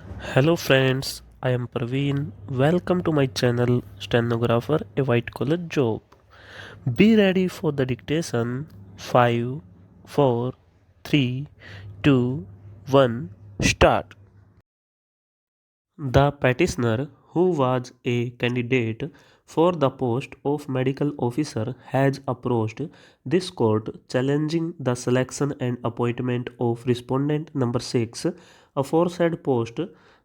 Hello friends, I am Praveen. Welcome to my channel Stenographer a White Collar Job. Be ready for the dictation. 5 4 3 2 1 start. The petitioner, who was a candidate for the post of medical officer, has approached this court challenging the selection and appointment of respondent number 6. Aforesaid post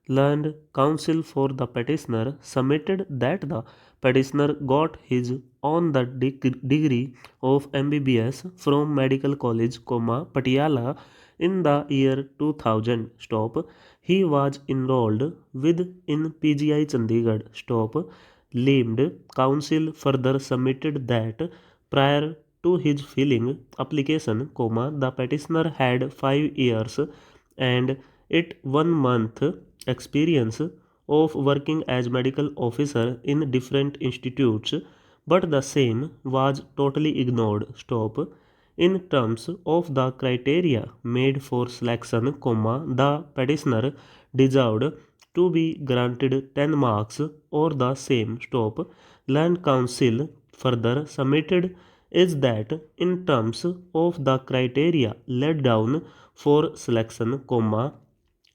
learned counsel for the petitioner submitted that the petitioner got his on the degree of MBBS from Medical College, Patiala in the year 2000. He was enrolled with in PGI Chandigarh. Named counsel further submitted that prior to his filing application, the petitioner had 5 years and 1 month experience of working as medical officer in different institutes, but the same was totally ignored. In terms of the criteria made for selection, the petitioner deserved to be granted 10 marks or the same. Land Council further submitted is that in terms of the criteria laid down for selection,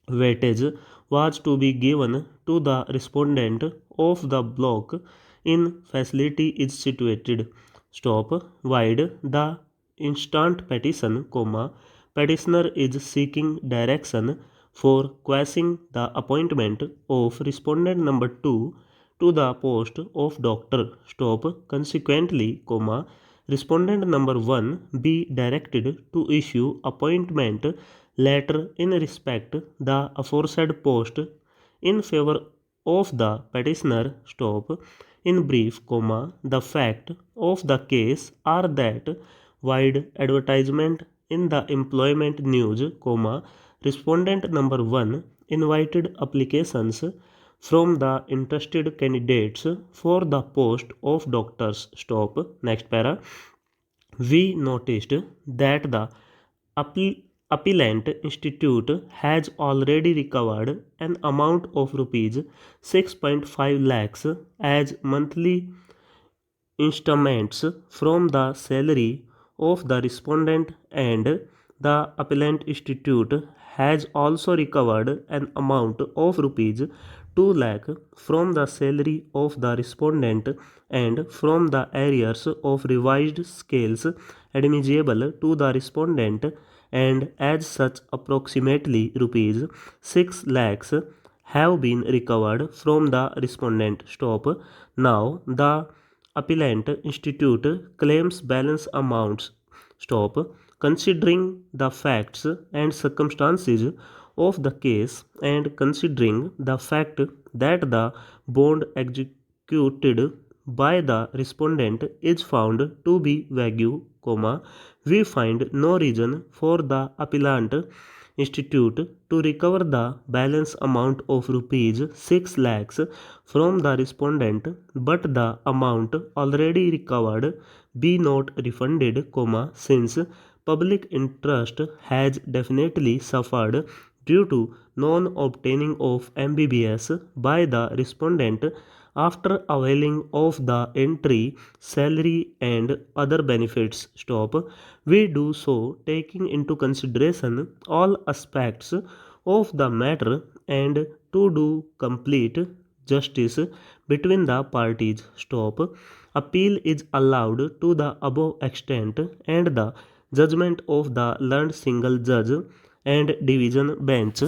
weightage was to be given to the respondent of the block in facility is situated. Wide the instant petition, petitioner is seeking direction for quashing the appointment of respondent number 2 to the post of doctor. Consequently, respondent number 1 be directed to issue appointment letter in respect the aforesaid post in favor of the petitioner. In brief, the fact of the case are that wide advertisement in the employment news, respondent number 1 invited applications from the interested candidates for the post of doctors. Next para. We noticed that the appellant institute has already recovered an amount of rupees 6.5 lakhs as monthly installments from the salary of the respondent, and the appellant institute has also recovered an amount of rupees 2 lakh from the salary of the respondent and from the arrears of revised scales admissible to the respondent, and as such approximately rupees 6 lakhs have been recovered from the respondent. Now the appellant institute claims balance amounts. Considering the facts and circumstances of the case, and considering the fact that the bond executed by the respondent is found to be vague, we find no reason for the appellant institute to recover the balance amount of rupees 6 lakhs from the respondent, but the amount already recovered be not refunded, since public interest has definitely suffered due to non-obtaining of MBBS by the respondent after availing of the entry, salary and other benefits. We do so taking into consideration all aspects of the matter and to do complete justice between the parties. Appeal is allowed to the above extent, and the judgment of the learned single judge and division bench